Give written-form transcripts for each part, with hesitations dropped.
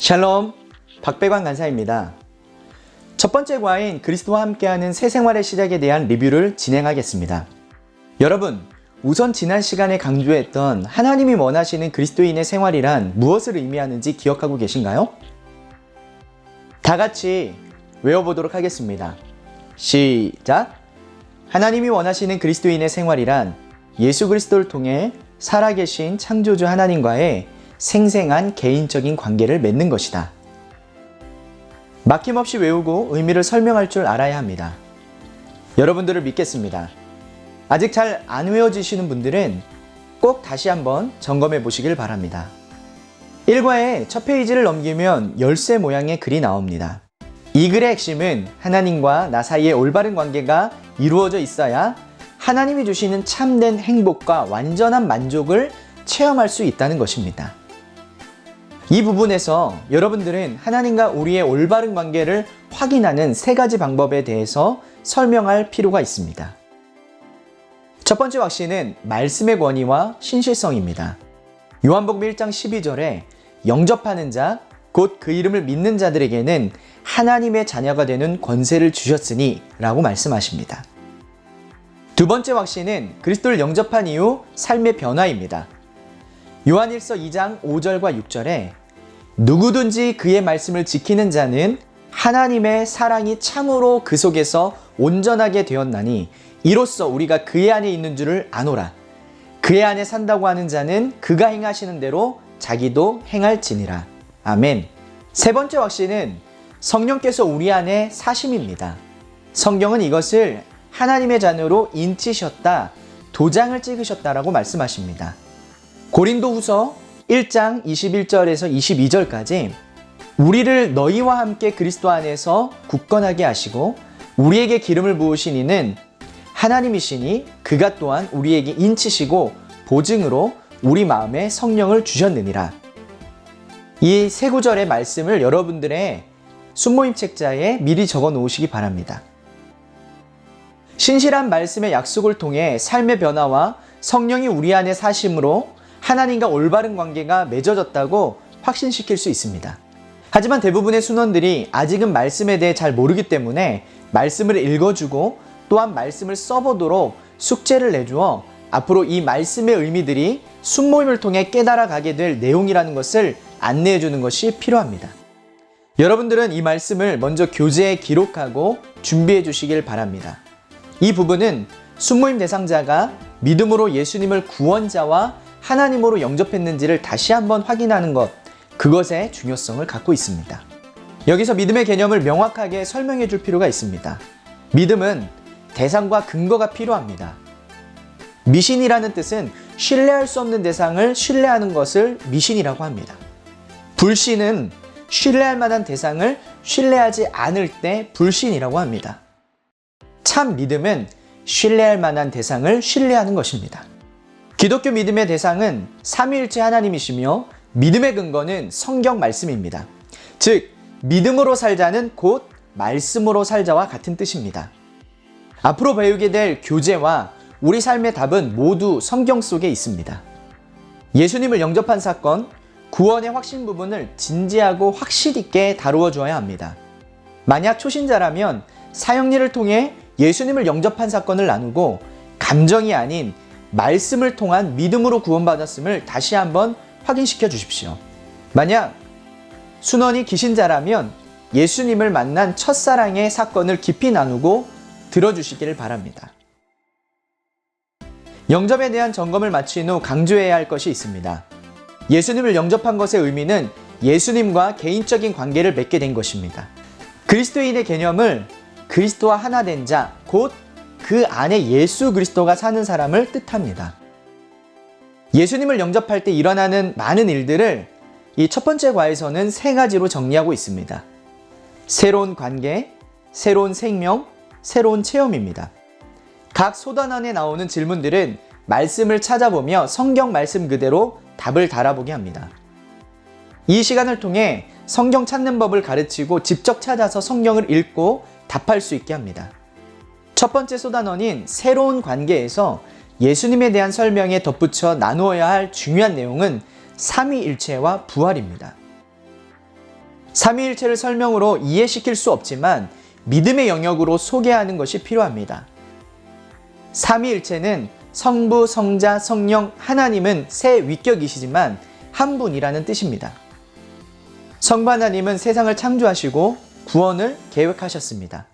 샬롬, 박배관 간사입니다. 첫 번째 과인 그리스도와 함께하는 새 생활의 시작에 대한 리뷰를 진행하겠습니다. 여러분, 우선 지난 시간에 강조했던 하나님이 원하시는 그리스도인의 생활이란 무엇을 의미하는지 기억하고 계신가요? 다 같이 외워보도록 하겠습니다. 시작! 하나님이 원하시는 그리스도인의 생활이란 예수 그리스도를 통해 살아계신 창조주 하나님과의 생생한 개인적인 관계를 맺는 것이다. 막힘없이 외우고 의미를 설명할 줄 알아야 합니다. 여러분들을 믿겠습니다. 아직 잘 안 외워지시는 분들은 꼭 다시 한번 점검해 보시길 바랍니다. 1과의 첫 페이지를 넘기면 열쇠 모양의 글이 나옵니다. 이 글의 핵심은 하나님과 나 사이의 올바른 관계가 이루어져 있어야 하나님이 주시는 참된 행복과 완전한 만족을 체험할 수 있다는 것입니다. 이 부분에서 여러분들은 하나님과 우리의 올바른 관계를 확인하는 세 가지 방법에 대해서 설명할 필요가 있습니다. 첫 번째 확신은 말씀의 권위와 신실성입니다. 요한복음 1장 12절에 영접하는 자, 곧 그 이름을 믿는 자들에게는 하나님의 자녀가 되는 권세를 주셨으니 라고 말씀하십니다. 두 번째 확신은 그리스도를 영접한 이후 삶의 변화입니다. 요한일서 2장 5절과 6절에 누구든지 그의 말씀을 지키는 자는 하나님의 사랑이 참으로 그 속에서 온전하게 되었나니 이로써 우리가 그의 안에 있는 줄을 아노라. 그의 안에 산다고 하는 자는 그가 행하시는 대로 자기도 행할지니라. 아멘. 세 번째 확신은 성령께서 우리 안에 사심입니다. 성경은 이것을 하나님의 자녀로 인치셨다, 도장을 찍으셨다라고 말씀하십니다. 고린도후서 1장 21절에서 22절까지 우리를 너희와 함께 그리스도 안에서 굳건하게 하시고 우리에게 기름을 부으신 이는 하나님이시니 그가 또한 우리에게 인치시고 보증으로 우리 마음에 성령을 주셨느니라. 이 세 구절의 말씀을 여러분들의 순모임 책자에 미리 적어 놓으시기 바랍니다. 신실한 말씀의 약속을 통해 삶의 변화와 성령이 우리 안에 사심으로 하나님과 올바른 관계가 맺어졌다고 확신시킬 수 있습니다. 하지만 대부분의 순원들이 아직은 말씀에 대해 잘 모르기 때문에 말씀을 읽어주고 또한 말씀을 써보도록 숙제를 내주어 앞으로 이 말씀의 의미들이 순모임을 통해 깨달아가게 될 내용이라는 것을 안내해주는 것이 필요합니다. 여러분들은 이 말씀을 먼저 교재에 기록하고 준비해 주시길 바랍니다. 이 부분은 순모임 대상자가 믿음으로 예수님을 구원자와 하나님으로 영접했는지를 다시 한번 확인하는 것, 그것의 중요성을 갖고 있습니다. 여기서 믿음의 개념을 명확하게 설명해 줄 필요가 있습니다. 믿음은 대상과 근거가 필요합니다. 미신이라는 뜻은 신뢰할 수 없는 대상을 신뢰하는 것을 미신이라고 합니다. 불신은 신뢰할 만한 대상을 신뢰하지 않을 때 불신이라고 합니다. 참 믿음은 신뢰할 만한 대상을 신뢰하는 것입니다. 기독교 믿음의 대상은 삼위일체 하나님이시며 믿음의 근거는 성경 말씀입니다. 즉, 믿음으로 살자는 곧 말씀으로 살자와 같은 뜻입니다. 앞으로 배우게 될 교재와 우리 삶의 답은 모두 성경 속에 있습니다. 예수님을 영접한 사건, 구원의 확신 부분을 진지하고 확실 있게 다루어 주어야 합니다. 만약 초신자라면 사형리를 통해 예수님을 영접한 사건을 나누고 감정이 아닌 말씀을 통한 믿음으로 구원받았음을 다시 한번 확인시켜 주십시오. 만약 순원이 기신자라면 예수님을 만난 첫사랑의 사건을 깊이 나누고 들어주시기를 바랍니다. 영접에 대한 점검을 마친 후 강조해야 할 것이 있습니다. 예수님을 영접한 것의 의미는 예수님과 개인적인 관계를 맺게 된 것입니다. 그리스도인의 개념을 그리스도와 하나 된 자, 곧 그 안에 예수 그리스도가 사는 사람을 뜻합니다. 예수님을 영접할 때 일어나는 많은 일들을 이 첫 번째 과에서는 세 가지로 정리하고 있습니다. 새로운 관계, 새로운 생명, 새로운 체험입니다. 각 소단원에 나오는 질문들은 말씀을 찾아보며 성경 말씀 그대로 답을 달아보게 합니다. 이 시간을 통해 성경 찾는 법을 가르치고 직접 찾아서 성경을 읽고 답할 수 있게 합니다. 첫 번째 소단원인 새로운 관계에서 예수님에 대한 설명에 덧붙여 나누어야 할 중요한 내용은 삼위일체와 부활입니다. 삼위일체를 설명으로 이해시킬 수 없지만 믿음의 영역으로 소개하는 것이 필요합니다. 삼위일체는 성부, 성자, 성령, 하나님은 세 위격이시지만 한 분이라는 뜻입니다. 성부 하나님은 세상을 창조하시고 구원을 계획하셨습니다.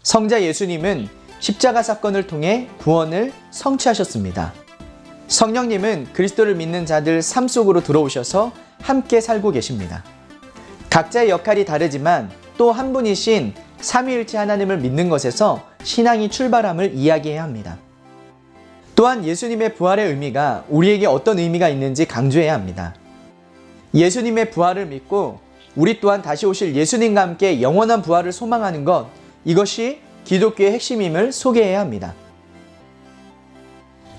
성자 예수님은 십자가 사건을 통해 구원을 성취하셨습니다. 성령님은 그리스도를 믿는 자들 삶 속으로 들어오셔서 함께 살고 계십니다. 각자의 역할이 다르지만 또 한 분이신 삼위일체 하나님을 믿는 것에서 신앙이 출발함을 이야기해야 합니다. 또한 예수님의 부활의 의미가 우리에게 어떤 의미가 있는지 강조해야 합니다. 예수님의 부활을 믿고 우리 또한 다시 오실 예수님과 함께 영원한 부활을 소망하는 것, 이것이 기독교의 핵심임을 소개해야 합니다.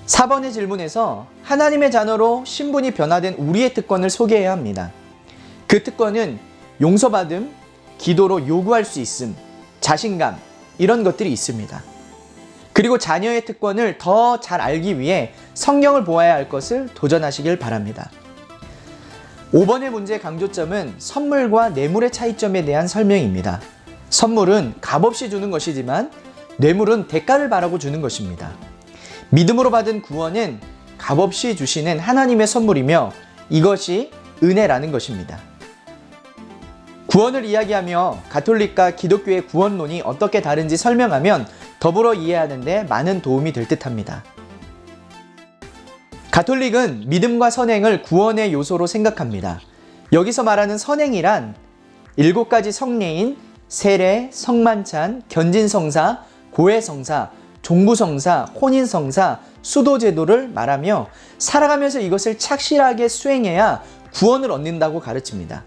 4번의 질문에서 하나님의 자녀로 신분이 변화된 우리의 특권을 소개해야 합니다. 그 특권은 용서받음, 기도로 요구할 수 있음, 자신감, 이런 것들이 있습니다. 그리고 자녀의 특권을 더 잘 알기 위해 성경을 보아야 할 것을 도전하시길 바랍니다. 5번의 문제의 강조점은 선물과 뇌물의 차이점에 대한 설명입니다. 선물은 값없이 주는 것이지만 뇌물은 대가를 바라고 주는 것입니다. 믿음으로 받은 구원은 값없이 주시는 하나님의 선물이며 이것이 은혜라는 것입니다. 구원을 이야기하며 가톨릭과 기독교의 구원론이 어떻게 다른지 설명하면 더불어 이해하는 데 많은 도움이 될 듯합니다. 가톨릭은 믿음과 선행을 구원의 요소로 생각합니다. 여기서 말하는 선행이란 7가지 성례인 세례, 성만찬, 견진성사, 고해성사, 종부성사, 혼인성사, 수도제도를 말하며 살아가면서 이것을 착실하게 수행해야 구원을 얻는다고 가르칩니다.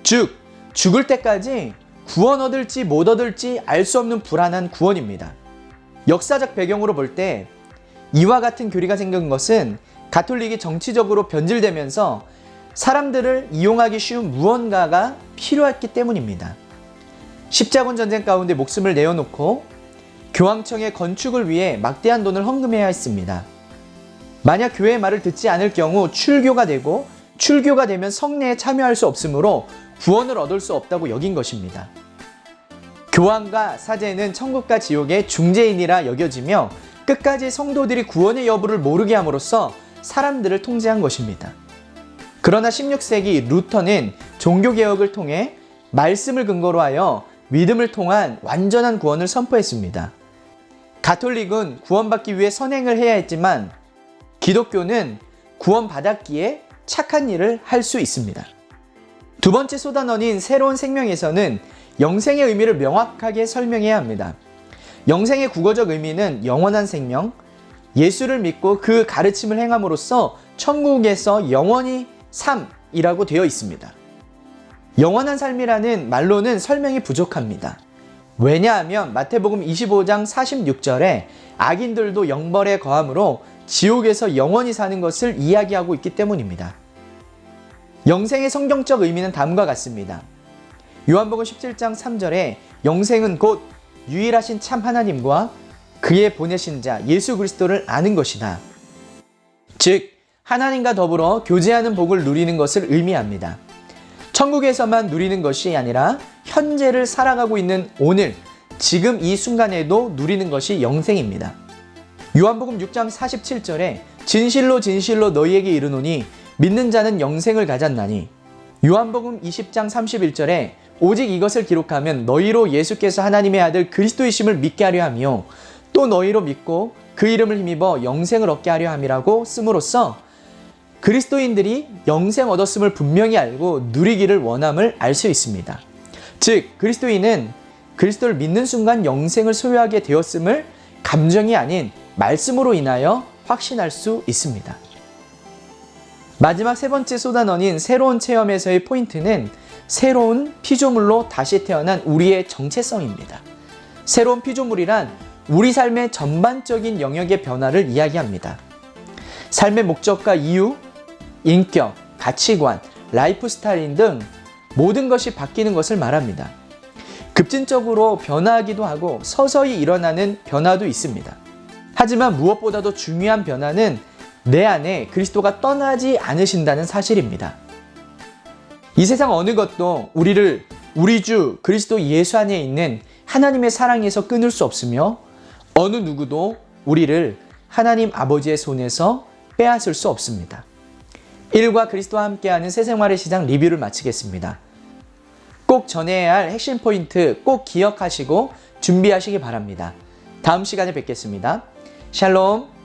즉, 죽을 때까지 구원 얻을지 못 얻을지 알 수 없는 불안한 구원입니다. 역사적 배경으로 볼 때 이와 같은 교리가 생긴 것은 가톨릭이 정치적으로 변질되면서 사람들을 이용하기 쉬운 무언가가 필요했기 때문입니다. 십자군 전쟁 가운데 목숨을 내어놓고 교황청의 건축을 위해 막대한 돈을 헌금해야 했습니다. 만약 교회의 말을 듣지 않을 경우 출교가 되고 출교가 되면 성례에 참여할 수 없으므로 구원을 얻을 수 없다고 여긴 것입니다. 교황과 사제는 천국과 지옥의 중재인이라 여겨지며 끝까지 성도들이 구원의 여부를 모르게 함으로써 사람들을 통제한 것입니다. 그러나 16세기 루터는 종교개혁을 통해 말씀을 근거로 하여 믿음을 통한 완전한 구원을 선포했습니다. 가톨릭은 구원받기 위해 선행을 해야 했지만 기독교는 구원받았기에 착한 일을 할 수 있습니다. 두 번째 소단원인 새로운 생명에서는 영생의 의미를 명확하게 설명해야 합니다. 영생의 국어적 의미는 영원한 생명, 예수를 믿고 그 가르침을 행함으로써 천국에서 영원히 삶이라고 되어 있습니다. 영원한 삶이라는 말로는 설명이 부족합니다. 왜냐하면 마태복음 25장 46절에 악인들도 영벌에 거함으로 지옥에서 영원히 사는 것을 이야기하고 있기 때문입니다. 영생의 성경적 의미는 다음과 같습니다. 요한복음 17장 3절에 영생은 곧 유일하신 참 하나님과 그의 보내신 자 예수 그리스도를 아는 것이다. 즉 하나님과 더불어 교제하는 복을 누리는 것을 의미합니다. 천국에서만 누리는 것이 아니라 현재를 살아가고 있는 오늘, 지금 이 순간에도 누리는 것이 영생입니다. 요한복음 6장 47절에 진실로 진실로 너희에게 이르노니 믿는 자는 영생을 가졌나니, 요한복음 20장 31절에 오직 이것을 기록하면 너희로 예수께서 하나님의 아들 그리스도이심을 믿게 하려 하며 또 너희로 믿고 그 이름을 힘입어 영생을 얻게 하려 함이라고 씀으로써 그리스도인들이 영생 얻었음을 분명히 알고 누리기를 원함을 알 수 있습니다. 즉 그리스도인은 그리스도를 믿는 순간 영생을 소유하게 되었음을 감정이 아닌 말씀으로 인하여 확신할 수 있습니다. 마지막 세 번째 소단원인 새로운 체험에서의 포인트는 새로운 피조물로 다시 태어난 우리의 정체성입니다. 새로운 피조물이란 우리 삶의 전반적인 영역의 변화를 이야기합니다. 삶의 목적과 이유, 인격, 가치관, 라이프 스타일 등 모든 것이 바뀌는 것을 말합니다. 급진적으로 변화하기도 하고 서서히 일어나는 변화도 있습니다. 하지만 무엇보다도 중요한 변화는 내 안에 그리스도가 떠나지 않으신다는 사실입니다. 이 세상 어느 것도 우리를 우리 주 그리스도 예수 안에 있는 하나님의 사랑에서 끊을 수 없으며 어느 누구도 우리를 하나님 아버지의 손에서 빼앗을 수 없습니다. 일과 그리스도와 함께하는 새 생활의 시장 리뷰를 마치겠습니다. 꼭 전해야 할 핵심 포인트 꼭 기억하시고 준비하시기 바랍니다. 다음 시간에 뵙겠습니다. 샬롬.